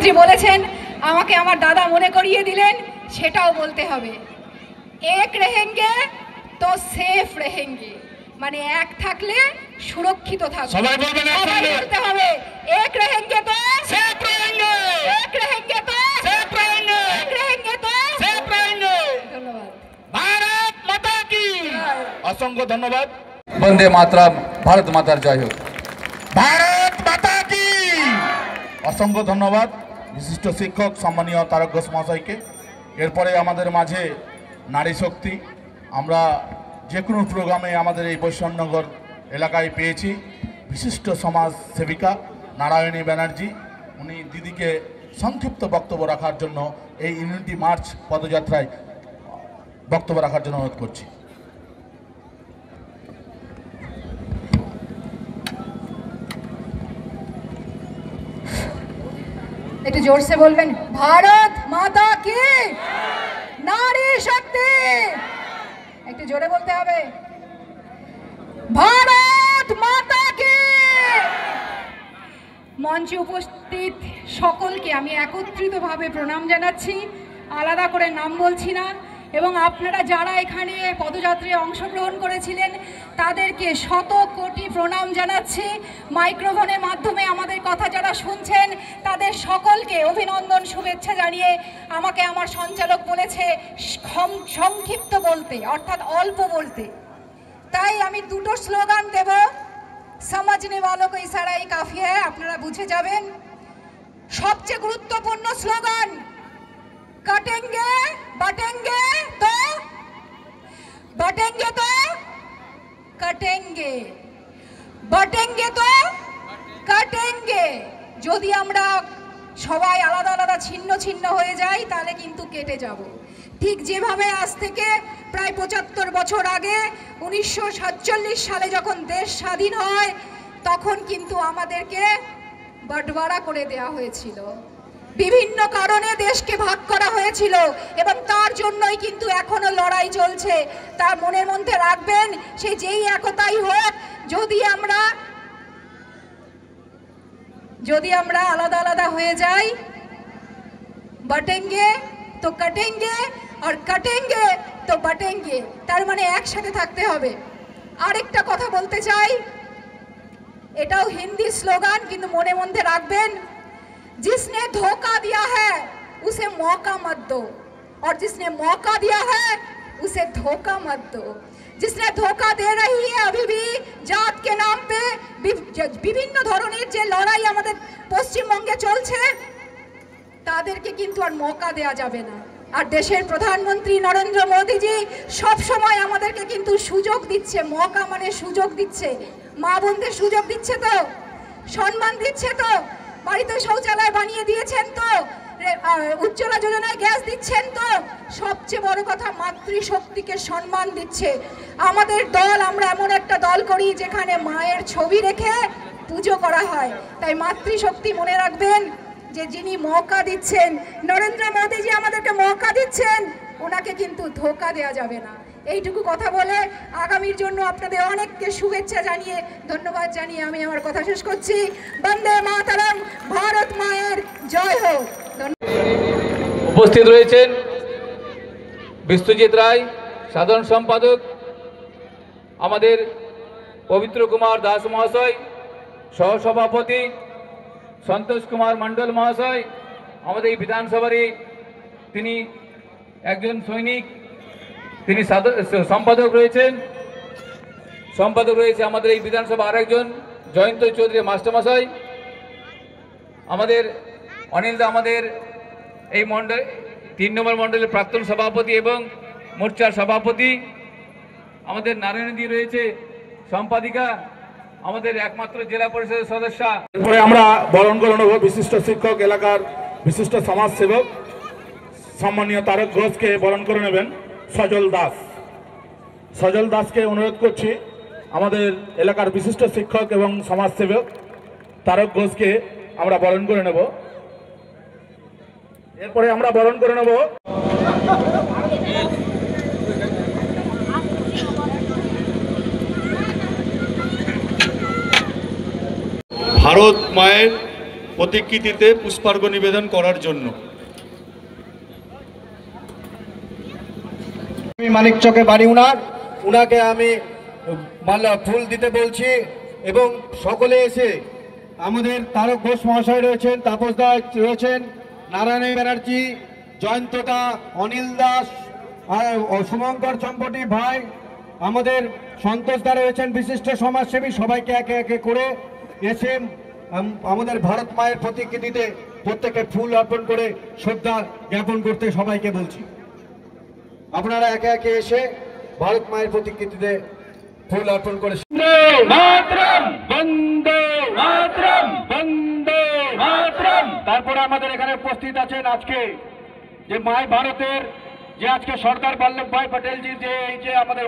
প্রধানমন্ত্রী বলেছেন, আমাকে আমার দাদা মনে করিয়ে দিলেন, সেটাও বলতে হবে। এক রেহেঙ্গে তো সেফ রেহেঙ্গে, মানে এক থাকলে সুরক্ষিত থাকবে। সবাই বলবেন, সবাই বলতে হবে এক রেহেঙ্গে তো সেফ रहेंगे, এক রেহেঙ্গে তো सेफ रहेंगे, এক রেহেঙ্গে তো सेफ रहेंगे। ধন্যবাদ। भारत माता की असंख्य धन्यवाद। বন্দে মাতরম, ভারত মাতার জয় হোক। भारत माता की असंख्य धन्यवाद विशिष्ट शिक्षक सम्मानीय तारक घोष মহাশয়কে। এরপরে আমাদের মাঝে নারী শক্তি, আমরা যে কোনো প্রোগ্রামে আমাদের এই বৈষ্ণবনগর এলাকায় পেয়েছি বিশিষ্ট সমাজ সেবিকা নারায়ণী ব্যানার্জি। উনি দিদিকে সংক্ষিপ্ত বক্তব্য রাখার জন্য এই ইউনিটি মার্চ পদযাত্রায় বক্তব্য রাখার জন্য অনুরোধ করছি। একটু জোরসে বলবেন, ভারত মাতা কি, নারী শক্তি। একটু জোরে বলতে হবে, ভারত মাতা কি। মঞ্চে উপস্থিত সকলকে আমি একত্রিতভাবে প্রণাম জানাচ্ছি, আলাদা করে নাম বলছি না। এবং আপনারা যারা এখানে পদযাত্রায় অংশগ্রহণ করেছিলেন তাদেরকে শত কোটি প্রণাম জানাচ্ছি। মাইক্রোফোনের মাধ্যমে আমাদের কথা যারা শুনছেন তাদের সকলকে অভিনন্দন, শুভেচ্ছা জানিয়ে আমাকে আমার সঞ্চালক বলেছে সংক্ষিপ্ত বলতে, অর্থাৎ অল্প বলতে। তাই আমি দুটো স্লোগান দেব, समझने वालों को इशारा ही काफी है, আপনারা বুঝে যাবেন। সবচেয়ে গুরুত্বপূর্ণ স্লোগান, কাটেंगे বাটেंगे তো বাটেंगे তো কাটেंगे, বাটেंगे তো কাটেंगे। যদি আমরা সবাই আলাদা আলাদা ছিন্ন ছিন্ন হয়ে যাই তাহলে কিন্তু কেটে যাব। ঠিক যেভাবে আজ থেকে প্রায় ৭৫ বছর আগে ১৯৪৭ সালে যখন দেশ স্বাধীন হয় তখন কিন্তু আমাদেরকে বাটবারা করে দেওয়া হয়েছিল, বিভিন্ন কারণে দেশকে ভাগ করা হয়েছিল এবং তার জন্যই কিন্তু এখনো লড়াই চলছে। তা মনের মধ্যে রাখবেন, সে যেই একতাই হোক, যদি আমরা আলাদা আলাদা হয়ে যাই, বাটেंगे তো কাটেंगे আর কাটেंगे তো বাটেंगे, তার মানে একসাথে থাকতে হবে। আরেকটা কথা বলতে চাই, এটাও হিন্দি স্লোগান, কিন্তু মনে মধ্যে রাখবেন, जिसने धोखा दिया है उसे मौका मत दो, और जिसने मौका दिया है उसे धोखा मत दो। जिसने धोखा दे रही है अभी भी जात के नाम पे, বিভিন্ন ধরনের যে লড়াই আমাদের পশ্চিমবঙ্গে চলছে তাদেরকে কিন্তু আর মौका দেয়া যাবে না। আর দেশের প্রধানমন্ত্রী নরেন্দ্র মোদীজি সব সময় আমাদেরকে কিন্তু সুযোগ দিচ্ছে, মौका মানে সুযোগ দিচ্ছে। মা বোনদের সুযোগ দিচ্ছে তো, সম্মান দিচ্ছে তো, বাড়িতে শৌচালয় বানিয়ে দিয়েছেন তো, উজ্জ্বলা যোজনায় গ্যাস দিচ্ছেন তো, সবচেয়ে বড় কথা মাতৃশক্তিকে সম্মান দিচ্ছে। আমাদের দল, আমরা এমন একটা দল করি যেখানে মায়ের ছবি রেখে পুজো করা হয়। তাই মাতৃশক্তি মনে রাখবেন, যে যিনি মौका দিচ্ছেন, নরেন্দ্র মোদীজি আমাদেরকে মौका দিচ্ছেন, ওনাকে কিন্তু ধোকা দেওয়া যাবে না। এইটুকু কথা বলে আগামীর জন্য আপনাদের অনেককে শুভেচ্ছা জানিয়ে, ধন্যবাদ জানিয়ে আমি আমার কথা শেষ করছি। বন্দে মাতরম, ভারত মায়ের জয় হোক। উপস্থিত রয়েছেন বিশ্বজিৎ রায়, সাধারণ সম্পাদক, আমাদের পবিত্র কুমার দাস মহাশয়, সহসভাপতি সন্তোষ কুমার মণ্ডল মহাশয়, আমাদের এই বিধানসভারই তিনি একজন সৈনিক, তিনি সম্পাদক রয়েছেন। সম্পাদক রয়েছে আমাদের এই বিধানসভা আরেকজন জয়ন্ত চৌধুরী মাস্টারমশাই, আমাদের অনিল দা, আমাদের এই মণ্ডল ৩ নম্বর মণ্ডলের প্রাক্তন সভাপতি এবং মোর্চার সভাপতি, আমাদের নারায়ণী রয়েছে সম্পাদিকা, আমাদের একমাত্র জেলা পরিষদের সদস্য। এরপরে আমরা বরণ করে নেব বিশিষ্ট শিক্ষক, এলাকার বিশিষ্ট সমাজসেবক সম্মানীয় তারক ঘোষকে বরণ করে নেবেন সজল দাস। সজল দাসকে অনুরোধ করছি, আমাদের এলাকার বিশিষ্ট শিক্ষক এবং সমাজসেবক তারক ঘোষকে আমরা বরণ করে নেব। এরপরে আমরা বরণ করে নেব ভারত মায়ের প্রতিকৃতিতে পুষ্পার্ঘ নিবেদন করার জন্য। মানিক চকে বাড়ি উনাকে আমি মালা ফুল দিতে বলছি এবং সকলে এসে আমাদের তারক ঘোষ মহাশয় রয়েছেন, তাপস দাস রয়েছেন, নারায়ণ ব্যানার্জি, জয়ন্তদা, অনিল দাস, শুভঙ্কর চম্পটি ভাই, আমাদের সন্তোষ দা রয়েছেন বিশিষ্ট সমাজসেবী, সবাইকে একে একে করে এসে আমাদের ভারত মায়ের প্রতিকৃতিতে প্রত্যেকে ফুল অর্পণ করে শ্রদ্ধা জ্ঞাপন করতে সবাইকে বলছি। আপনারা একে একে এসে ভারত মায়ের প্রতিকৃতিতে ফুল অর্পণ করে তারপরে আমাদের এখানে উপস্থিত আছেন আজকে যে মাই ভারতের যে আজকে সর্দার বল্লভভাই প্যাটেলজি যে এই যে আমাদের